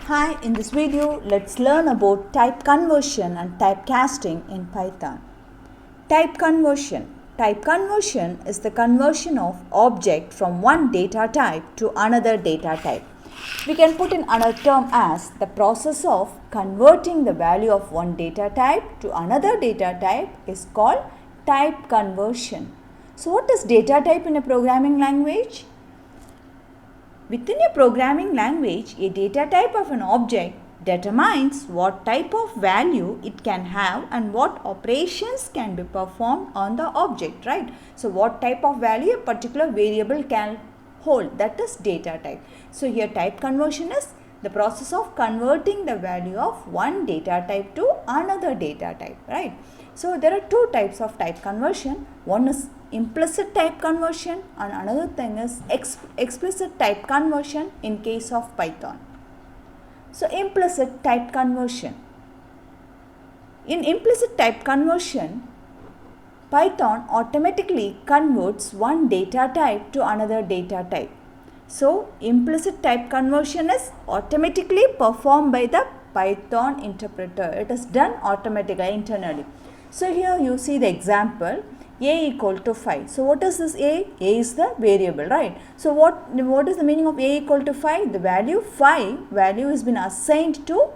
Hi, in this video, let's learn about type conversion and typecasting in Python. Type conversion. Type conversion is the conversion of object from one data type to another data type. We can put in another term as the process of converting the value of one data type to another data type is called type conversion. So what is data type in a programming language? Within a programming language, a data type of an object determines what type of value it can have and what operations can be performed on the object, right? So, what type of value a particular variable can hold, that is data type. So, here type conversion is the process of converting the value of one data type to another data type, right? So, there are two types of type conversion. One is implicit type conversion and another thing is explicit type conversion in case of Python. So, implicit type conversion. In implicit type conversion, Python automatically converts one data type to another data type. So, implicit type conversion is automatically performed by the Python interpreter. It is done automatically internally. So, here you see the example. A equal to 5. So, what is this A? A is the variable, right? So, what is the meaning of A equal to 5? The value 5 value has been assigned to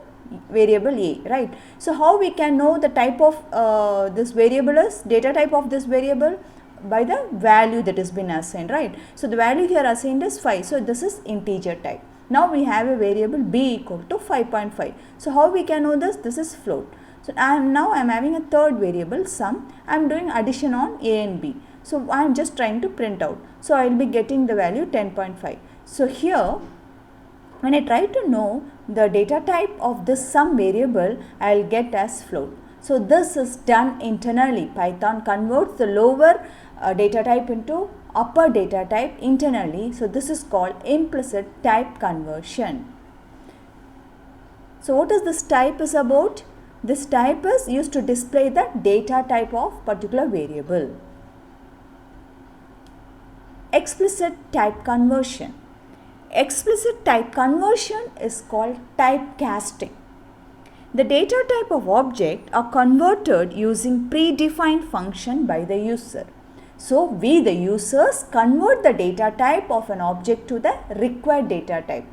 variable A, right? So, how we can know the type of this variable is, data type of this variable? By the value that has been assigned, right? So, the value here assigned is 5. So, this is integer type. Now, we have a variable B equal to 5.5. So, how we can know this? This is float. So, I am having a third variable sum. I am doing addition on A and B. So, I am just trying to print out. So, I will be getting the value 10.5. So, here when I try to know the data type of this sum variable, I will get as float. So, this is done internally. Python converts the lower data type into upper data type internally. So, this is called implicit type conversion. So, what is this type is about? This type is used to display the data type of particular variable. Explicit type conversion. Explicit type conversion is called typecasting. The data type of object are converted using predefined function by the user. So, we the users convert the data type of an object to the required data type.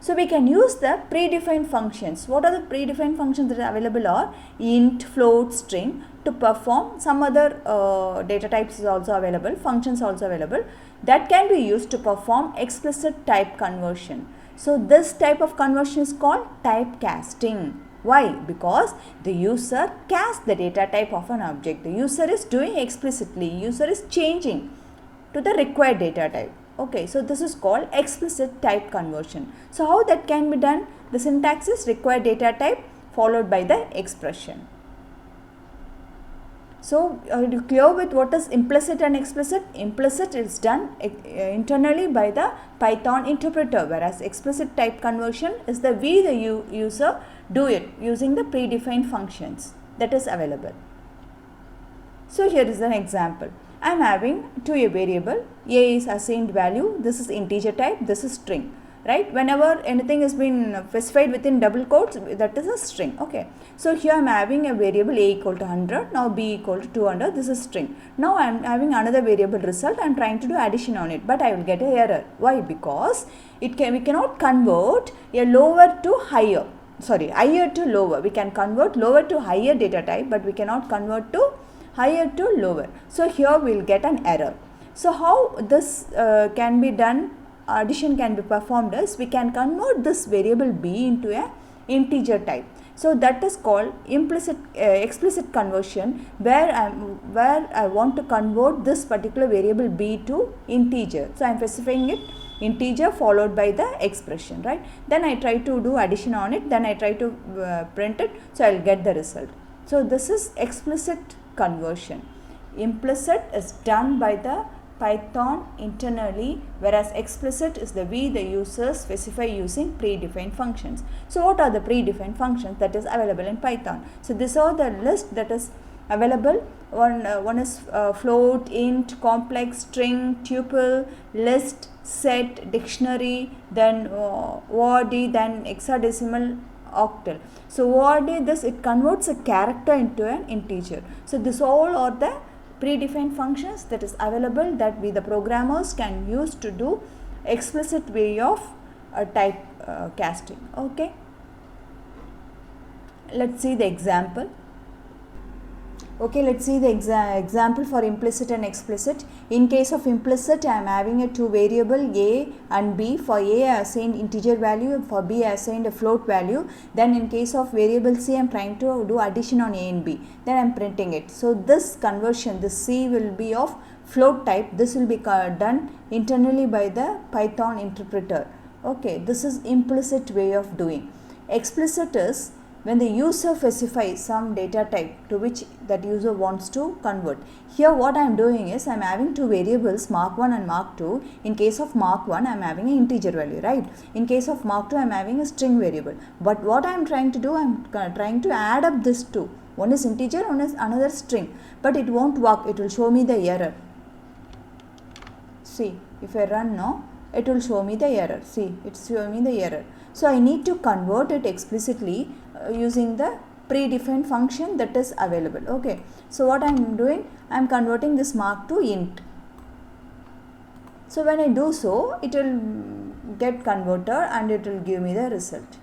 So, we can use the predefined functions. What are the predefined functions that are available are int, float, string to perform. Some other data types is also available, functions also available that can be used to perform explicit type conversion. So, this type of conversion is called typecasting. Why? Because the user casts the data type of an object. The user is doing explicitly, user is changing to the required data type. Okay, so this is called explicit type conversion. So, how that can be done? The syntax is required data type followed by the expression. So, are you clear with what is implicit and explicit? Implicit is done internally by the Python interpreter, whereas explicit type conversion is the way the user do it using the predefined functions that is available. So, here is an example. I am having to a variable, A is assigned value, this is integer type, this is string, right? Whenever anything has been specified within double quotes, that is a string, okay. So, here I am having a variable A equal to 100, now B equal to 200, this is string. Now, I am having another variable result, I am trying to do addition on it, but I will get an error. Why? Because we cannot convert a lower to higher, higher to lower. We can convert lower to higher data type, but we cannot convert to higher to lower. So, here we will get an error. So, how this can be done, addition can be performed is we can convert this variable B into a integer type. So, that is called explicit conversion where I want to convert this particular variable B to integer. So, I am specifying it integer followed by the expression, right. Then I try to do addition on it, then I try to print it. So, I will get the result. So, this is explicit conversion. Implicit is done by the Python internally, whereas explicit is the way the users specify using predefined functions. So, what are the predefined functions that is available in Python? So, these are the list that is available. One is float, int, complex, string, tuple, list, set, dictionary, then ORD, then hexadecimal, octal. So ORD, this it converts a character into an integer. So this all are the predefined functions that is available that we the programmers can use to do explicit way of type casting. Okay, let's see the example. Okay, let's see the example for implicit and explicit. In case of implicit, I am having a two variable a and b. For a, I assigned integer value, for b, I assigned a float value. Then in case of variable c, I am trying to do addition on a and b. Then I am printing it. So this conversion, this c will be of float type. This will be done internally by the Python interpreter. Okay, this is implicit way of doing. Explicit is when the user specifies some data type to which that user wants to convert. Here what I am doing is I am having two variables, mark 1 and mark 2. In case of mark 1, I am having an integer value, right? In case of mark 2, I am having a string variable. But what I am trying to do, I am trying to add up these two. One is integer, one is another string. But it won't work, it will show me the error. See, if I run now, it will show me the error. See, it's showing me the error. So I need to convert it explicitly using the predefined function that is available. Okay, so what I am doing, I am converting this mark to int. So when I do so, it will get converted and it will give me the result.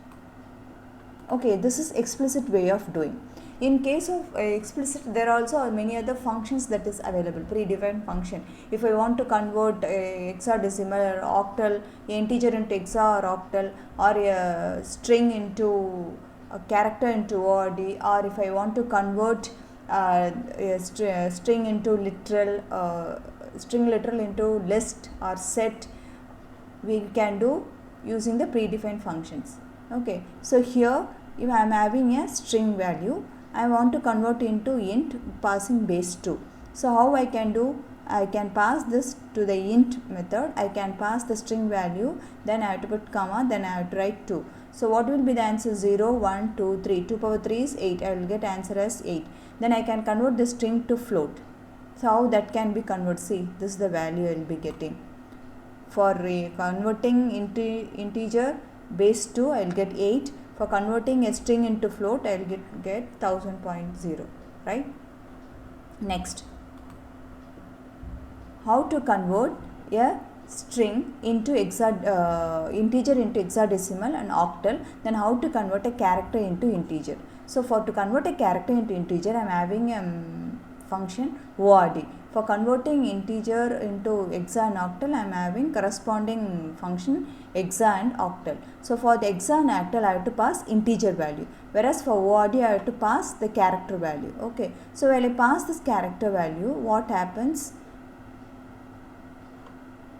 Okay, this is explicit way of doing. In case of explicit, there are also many other functions that is available, predefined function. If I want to convert a hexadecimal or octal, integer into hexa or octal, or a string into a character into ORD, or if I want to convert a string into literal, string literal into list or set, we can do using the predefined functions. Okay, so here if I am having a string value, I want to convert into int passing base 2. So how I can do? I can pass this to the int method. I can pass the string value, then I have to put comma, then I have to write 2. So what will be the answer? 0, 1, 2, 3. 2 power 3 is 8. I will get answer as 8. Then I can convert the string to float. So how that can be converted? See, this is the value I will be getting. For converting into integer base 2, I will get 8. For converting a string into float, I will get 1000.0, right? Next, how to convert a string into integer into hexadecimal and octal, then how to convert a character into integer. So for to convert a character into integer, I am having a function ORD. For converting integer into hexa and octal, I am having corresponding function hexa and octal. So for the hexa and octal, I have to pass integer value, whereas for ORD, I have to pass the character value. Okay, so when I pass this character value, what happens?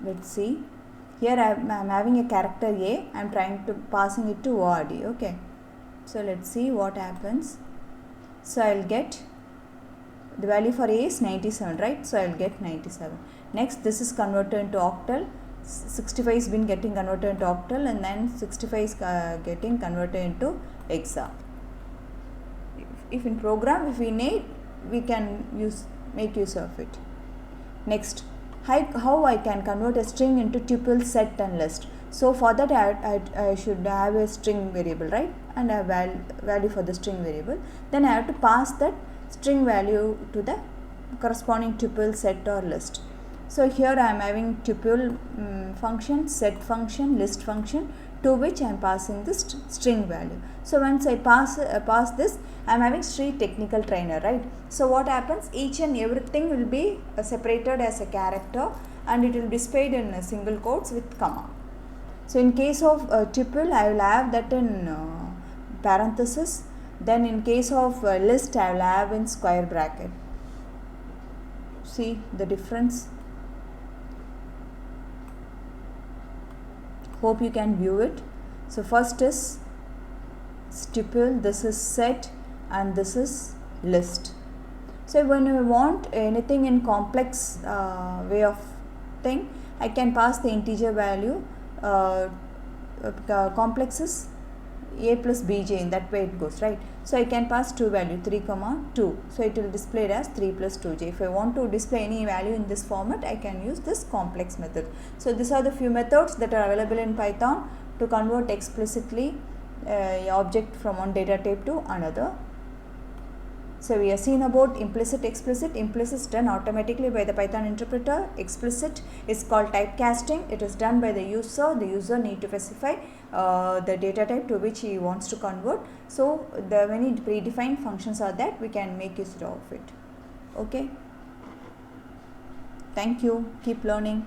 Let's see. Here I am having a character A. I am trying to passing it to ORD. Okay, so let's see what happens. So I will get the value for A is 97, right? So I will get 97. Next, this is converted into octal. 65 is been getting converted into octal, and then 65 is getting converted into hexa. If in program, if we need, we can make use of it. Next, how I can convert a string into tuple, set and list. So for that I should have a string variable, right? And a value for the string variable. Then I have to pass that string value to the corresponding tuple, set or list. So here I am having tuple function, set function, list function, to which I am passing this string value. So once I pass this, I am having street technical trainer, right? So what happens? Each and everything will be separated as a character, and it will be displayed in single quotes with comma. So in case of tuple, I will have that in parenthesis. Then in case of list, I will have in square bracket. See the difference? Hope you can view it. So first is tuple, this is set, and this is list. So when I want anything in complex way of thing, I can pass the integer value. Complex is a plus bj, in that way it goes, right? So I can pass two value 3 comma 2, so it will display it as 3 plus 2j. If I want to display any value in this format, I can use this complex method. So these are the few methods that are available in Python to convert explicitly object from one data type to another. So we have seen about implicit, explicit. Implicit is done automatically by the Python interpreter. Explicit is called typecasting. It is done by the user. The user need to specify the data type to which he wants to convert. So the many predefined functions are that we can make use of it. Okay. Thank you. Keep learning.